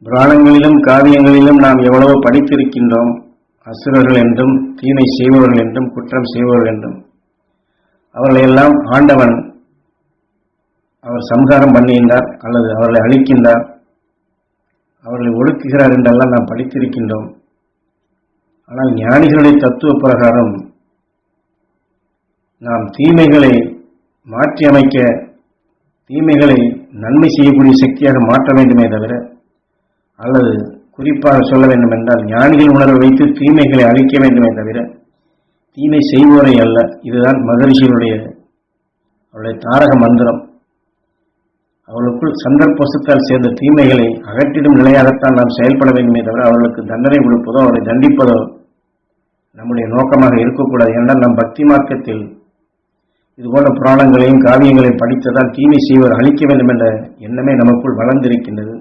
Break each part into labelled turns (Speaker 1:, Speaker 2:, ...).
Speaker 1: புராணங்களிலும் காவியங்களிலும் நாம் எவ்வளவோ படித்திருக்கின்றோம். அசுரர்கள் என்றும், தீமை செய்பவர்கள் என்றும், குற்றம் செய்பவர்கள் என்றும். அவர்களையெல்லாம் ஆண்டவன் அவர் சம்ஹாரம் பண்ணுகின்றார் அல்லது அவர்களை அழிக்கின்றார், அவர்களை ஒடுக்குகிறார் என்றெல்லாம் நாம் படித்திருக்கின்றோம். ஆனால் ஞானிகளுடைய தத்துவ பிரகாரம் நாம் தீமைகளை மாற்றி அமைக்க, தீமைகளை நன்மை செய்யக்கூடிய சக்தியாக மாற்ற வேண்டுமே தவிர, அல்லது குறிப்பாக சொல்ல வேண்டும் என்றால் ஞானிகள் உணர்வை வைத்து தீமைகளை அழிக்க வேண்டுமே தவிர தீமை செய்வோரை அல்ல. இதுதான் மகரிஷிகளுடைய அவருடைய தாரக மந்திரம். அவர்களுக்குள் சந்தர்ப்பத்தால் சேர்ந்த தீமைகளை அகற்றிடும் நிலையாகத்தான் நாம் செயல்பட வேண்டுமே தவிர அவர்களுக்கு தண்டனை கொடுப்பதோ அவரை தண்டிப்பதோ நம்முடைய நோக்கமாக இருக்கக்கூடாது. என்றால் நம் பக்தி மார்க்கத்தில் இதுபோன்ற புராணங்களையும் காவியங்களையும் படித்ததால் தீமை செய்வோர் அழிக்க வேண்டும் என்ற எண்ணமே நமக்குள் வளர்ந்திருக்கின்றது.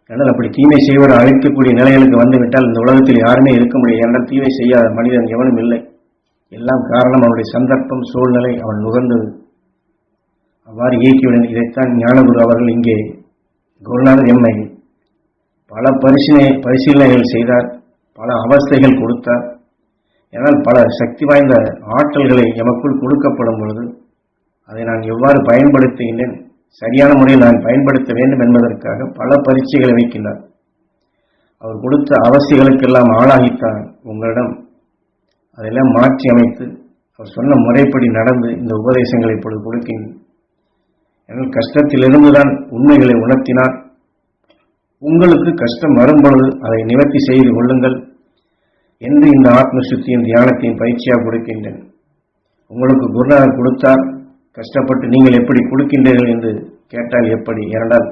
Speaker 1: என்றால் அப்படி தீமை செய்வோர் அழிக்கக்கூடிய நிலைகளுக்கு வந்துவிட்டால் இந்த உலகத்தில் யாருமே இருக்க முடியாது. என்றால் தீமை செய்யாத மனிதன் எவனும் இல்லை. எல்லாம் காரணம் அவனுடைய சந்தர்ப்பம், சூழ்நிலை, அவன் நுகர்ந்தது. அவ்வாறு இயக்கிவிட இதைத்தான் ஞானகுரு அவர்கள் இங்கே குருநாதர் எம்மை பல பரிசீலனைகள் செய்தார், பல அவஸ்தைகள் கொடுத்தார். ஏனால் பல சக்தி வாய்ந்த ஆற்றல்களை எமக்குள் கொடுக்கப்படும் பொழுது அதை நான் எவ்வாறு பயன்படுத்துகின்றேன், சரியான முறையில் நான் பயன்படுத்த வேண்டும் என்பதற்காக பல பரீட்சைகளை வைக்கின்றார். அவர் கொடுத்த அவசியங்களுக்கெல்லாம் ஆளாகித்தான் உங்களிடம் அதெல்லாம் மாற்றி அமைத்து அவர் சொன்ன முறைப்படி நடந்து இந்த உபதேசங்களை இப்பொழுது கொடுக்கின்றேன். என்னால் கஷ்டத்திலிருந்துதான் உண்மைகளை உணர்த்தினார். உங்களுக்கு கஷ்டம் வரும்பொழுது அதை நிவர்த்தி செய்து கொள்ளுங்கள் என்று இந்த ஆத்ம சுத்தியின் தியானத்தையும் பயிற்சியாக கொடுக்கின்றேன். உங்களுக்கு குருநாதர் கொடுத்தார், கஷ்டப்பட்டு நீங்கள் எப்படி கொடுக்கின்றீர்கள் என்று கேட்டால் எப்படி? ஏனென்றால்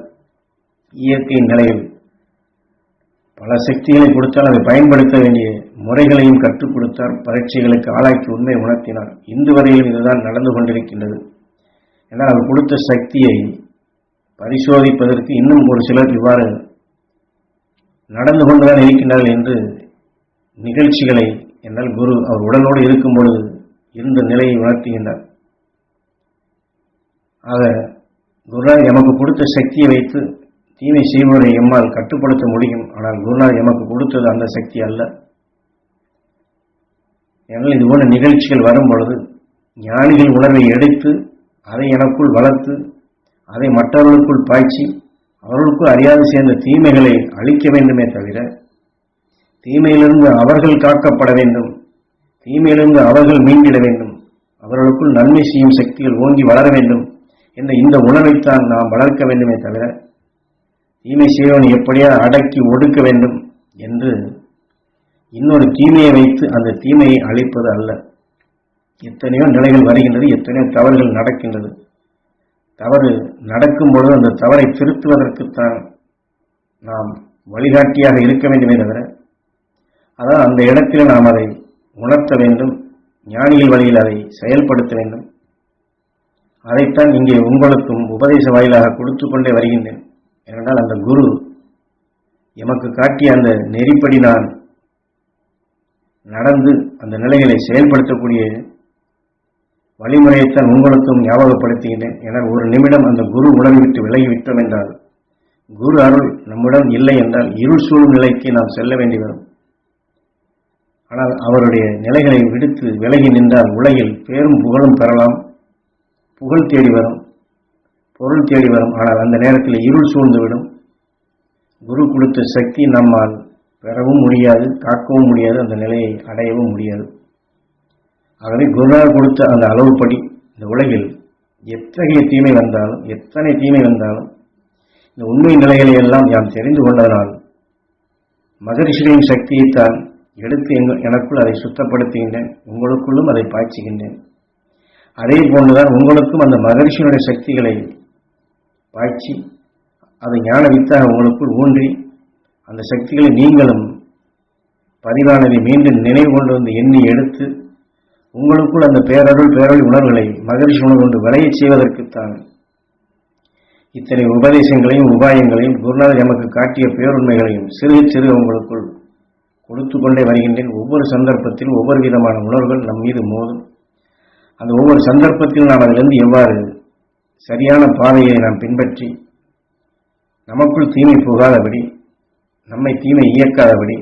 Speaker 1: இயற்கையின் நிலையில் பல சக்திகளை கொடுத்தால் அதை பயன்படுத்த வேண்டிய முறைகளையும் கற்றுக் கொடுத்தார். பரீட்சைகளுக்கு ஆளாக்கி உண்மை உணர்த்தினார். இன்று வரையிலும் இதுதான் நடந்து கொண்டிருக்கின்றது. ஏன்னால் அவர் கொடுத்த சக்தியை பரிசோதிப்பதற்கு இன்னும் ஒரு சிலர் இவ்வாறு நடந்து கொண்டுதான் இருக்கின்றார்கள் என்று நிகழ்ச்சிகளை என்னால் குரு அவர் உடலோடு இருக்கும் பொழுது இருந்த நிலையை உணர்த்துகின்றார். ஆக குருநாதர் எமக்கு கொடுத்த சக்தியை வைத்து தீமை செய்வதை எம்மால் கட்டுப்படுத்த முடியும். ஆனால் குருநாதர் எமக்கு கொடுத்தது அந்த சக்தி அல்ல. ஏனால் இதுபோன்ற நிகழ்ச்சிகள் வரும் பொழுது ஞானிகள் உணர்வை எடுத்து அதை எனக்குள் வளர்த்து அதை மற்றவர்களுக்குள் பாய்ச்சி அவர்களுக்குள் அறியாது சேர்ந்த தீமைகளை அழிக்க வேண்டுமே தவிர தீமையிலிருந்து அவர்கள் காக்கப்பட வேண்டும், தீமையிலிருந்து அவர்கள் மீண்டிட வேண்டும், அவர்களுக்குள் நன்மை செய்யும் சக்திகள் ஓங்கி வளர வேண்டும் என்ற இந்த உணர்வைத்தான் நாம் வளர்க்க வேண்டுமே தவிர தீமை செய்வனை எப்படியா அடக்கி ஒடுக்க வேண்டும் என்று இன்னொரு தீமையை வைத்து அந்த தீமையை அழிப்பது அல்ல. எத்தனையோ நிலைகள் வருகின்றது, எத்தனையோ தவறுகள் நடக்கின்றது. தவறு நடக்கும் பொழுது அந்த தவறை திருத்துவதற்குத்தான் நாம் வழிகாட்டியாக இருக்க வேண்டுமே தவிர அதான் அந்த இடத்தில் நாம் அதை உணர்த்த வேண்டும், ஞானிகள் வழியில் அதை செயல்படுத்த வேண்டும். அதைத்தான் இங்கே உங்களுக்கும் உபதேச வாயிலாக கொடுத்து கொண்டே வருகின்றேன். ஏனென்றால் அந்த குரு எமக்கு காட்டிய அந்த நெறிப்படி நான் நடந்து அந்த நிலைகளை செயல்படுத்தக்கூடிய வழிமுறையைத்தான் உங்களுக்கும் ஞாபகப்படுத்துகின்றேன். ஏனால் ஒரு நிமிடம் அந்த குரு உணர்வை விட்டு விலகிவிட்டோம் என்றால், குரு அருள் நம்முடன் இல்லை என்றால் இருள் சூழும் நிலைக்கு நாம் செல்ல வேண்டி வரும். ஆனால் அவருடைய நிலைகளை விடுத்து விலகி நின்றால் உலகில் பேரும் புகழும் பெறலாம், புகழ் தேடி வரும், பொருள் தேடி வரும். ஆனால் அந்த நேரத்தில் இருள் சூழ்ந்துவிடும். குரு கொடுத்த சக்தி நம்மால் பெறவும் முடியாது, காக்கவும் முடியாது, அந்த நிலையை அடையவும் முடியாது. ஆகவே குருநாதர் கொடுத்த அந்த அளவுப்படி இந்த உலகில் எத்தகைய தீமை வந்தாலும், எத்தனை தீமை வந்தாலும் இந்த உண்மை நிலைகளை எல்லாம் யாம் தெரிந்து கொண்டதனால் மகரிஷிகளின் சக்தியைத்தான் எடுத்து எனக்குள் அதை சுத்தப்படுத்துகின்றேன், உங்களுக்குள்ளும் அதை பாய்ச்சுகின்றேன். அதே போன்றுதான் உங்களுக்கும் அந்த மகரிஷியினுடைய சக்திகளை பாய்ச்சி அதை ஞான வித்தாக உங்களுக்குள் ஊன்றி அந்த சக்திகளை நீங்களும் பதிவானதை மீண்டும் நினைவு கொண்டு வந்து எண்ணி எடுத்து உங்களுக்குள் அந்த பேரொழி உணர்வுகளை மகரிஷி உணர்வு கொண்டு விளையச் செய்வதற்குத்தான் இத்தனை உபதேசங்களையும் உபாயங்களையும் குருநாதர் எமக்கு காட்டிய பேருண்மைகளையும் சிறு சிறு உங்களுக்குள் கொடுத்து கொண்டே வருகின்றேன். ஒவ்வொரு சந்தர்ப்பத்திலும் ஒவ்வொரு விதமான உணர்வுகள் நம் மீது மோதும். அந்த ஒவ்வொரு சந்தர்ப்பத்தில் நாம் அதிலிருந்து எவ்வாறு சரியான பாதையை நாம் பின்பற்றி நமக்குள் தீமை புகாதபடி, நம்மை தீமை இயக்காதபடி,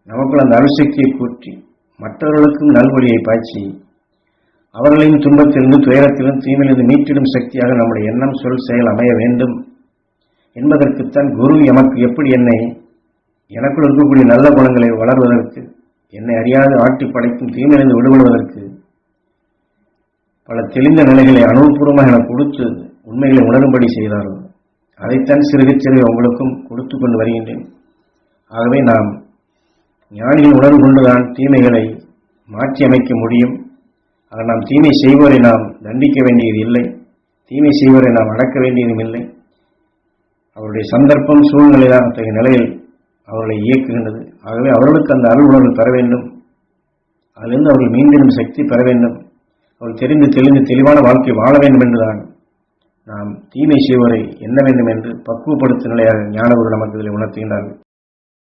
Speaker 1: நமக்குள் அந்த அருள்சக்தியை கூற்றி மற்றவர்களுக்கும் நல்வழியை பாய்ச்சி அவர்களின் துன்பத்திலிருந்து, துயரத்திலிருந்து, தீமையிலிருந்து மீட்டிடும் சக்தியாக நம்முடைய எண்ணம், சொல், செயல் அமைய வேண்டும் என்பதற்குத்தான் குரு எமக்கு எப்படி எனக்குள் இருக்கக்கூடிய நல்ல குணங்களை வளர்வதற்கு, என்னை அறியாது ஆட்டி படைக்கும் தீமையிலிருந்து விடுபடுவதற்கு பல தெளிந்த நிலைகளை அனுபவபூர்வமாக எனக்கு கொடுத்து உண்மைகளை உணரும்படி செய்தார்கள். அதைத்தான் சிறுக சிறுக உங்களுக்கும் கொடுத்து கொண்டு வருகின்றேன். ஆகவே நாம் ஞானியின் உணர்வு கொண்டுதான் தீமைகளை மாற்றி அமைக்க முடியும். ஆக நாம் தீமை செய்வோரை நாம் தண்டிக்க வேண்டியது இல்லை, தீமை செய்வோரை நாம் அடக்க வேண்டியதும் இல்லை. அவருடைய சந்தர்ப்பம், சூழ்நிலை தான் அத்தகைய நிலையில் அவர்களை இயக்குகின்றது. ஆகவே அவர்களுக்கு அந்த அருள் உணர்வு பெற வேண்டும், அதிலிருந்து அவர்கள் மீண்டும் சக்தி பெற வேண்டும், அவர்கள் தெரிந்து தெளிந்து தெளிவான வாழ்க்கை வாழ வேண்டும் என்றுதான் நாம் தீமை செய்வோரை எண்ண வேண்டும் என்று பக்குவப்படுத்தும் நிலையாக ஞானகுரு நமக்கு இதில் உணர்த்துகின்றார்கள்.